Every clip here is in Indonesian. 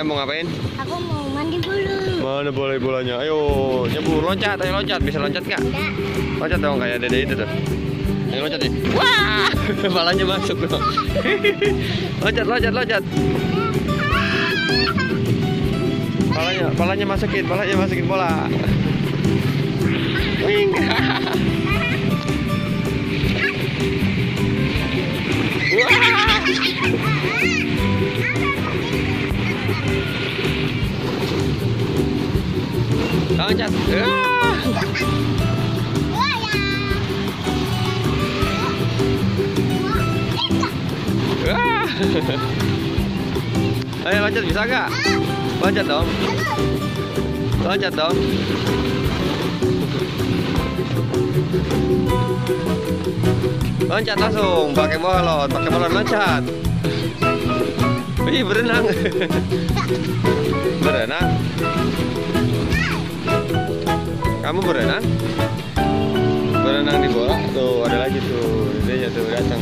Mau ngapain? Aku mau mandi dulu. Mana boleh bolanya? Ayo, nyebur, loncat, ayo loncat. Bisa loncat nggak? Enggak. Loncat dong kayak dede itu tuh. Ayo loncat deh. Wah, palanya masuk dong. Loncat, loncat, loncat. Palanya masukin bola. Wing. Loncat. Ayo loncat, bisa nggak? Loncat dong. Loncat dong. Loncat langsung, pakai bolot loncat. Wih, berenang. Berenang. Kamu berenang? Berenang di bola. Tuh, ada lagi tuh. Dia tuh datang.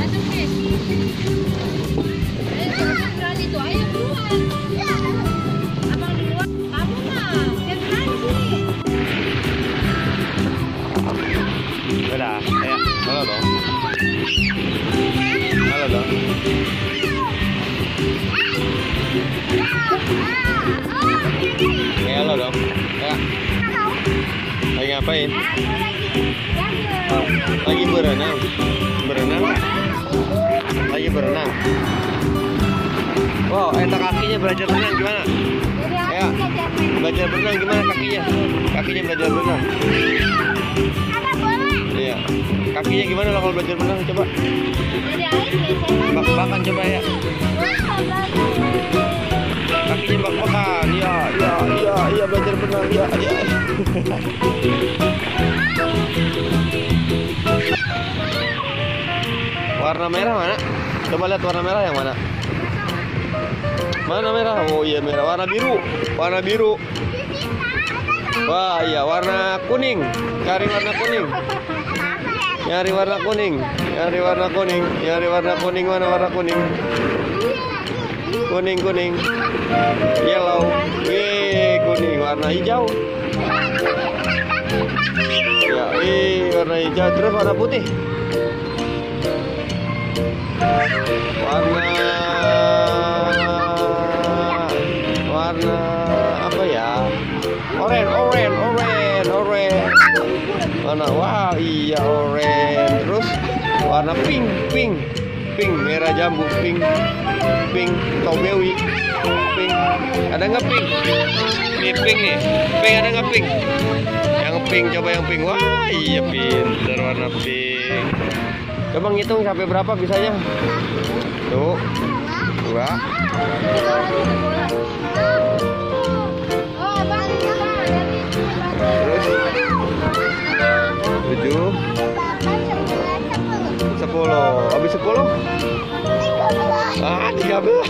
Udah, ayo, halo dong. Halo dong. Halo dong. Ya. Lagi ngapain? Lagi berenang. Berenang? Lagi berenang. Wow, kakinya belajar berenang gimana? Ya, belajar berenang gimana kakinya? Kakinya belajar berenang. Iya. Kakinya gimana lo kalau belajar berenang? Coba. Bak-bakan coba ya. Kakinya bak-bakan. Iya belajar berenang. Iya. Warna merah mana? Coba lihat warna merah yang mana? Mana merah? Oh iya merah. Warna biru. Wah iya warna kuning. Cari warna kuning. Nyari warna kuning. Mana warna kuning? Kuning. Yellow. Kuning. Warna hijau. Ya, warna hijau. Terus warna putih. Warna apa ya? Orange. Mana? Wah, iya orange. Terus warna pink. Merah jambu, pink. Strawberry, pink. Ada nggak pink? Nih pink nih. Pink ada nggak pink? Yang pink, coba yang pink. Wah, iya pinter warna pink. Coba ngitung sampai berapa bisanya? Tuh, 2. Terus 7, 10. Habis 10? 13.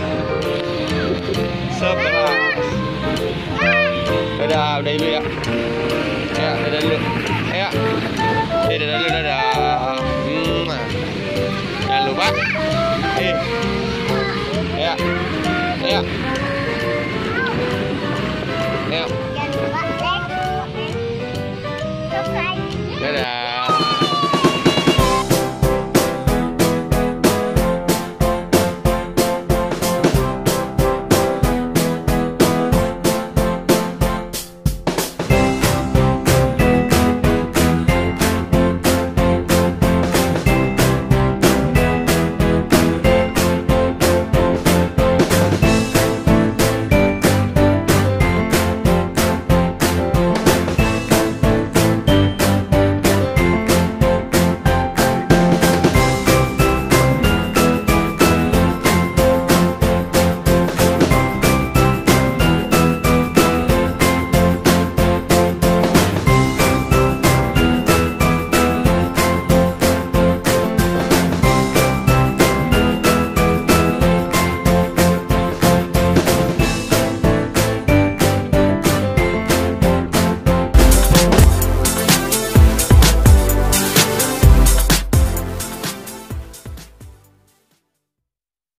11. Udah dulu ya. Ya, dadah dulu. Ayo. Dadah dulu, dadah. Jangan lupa. Ayo. Dadah.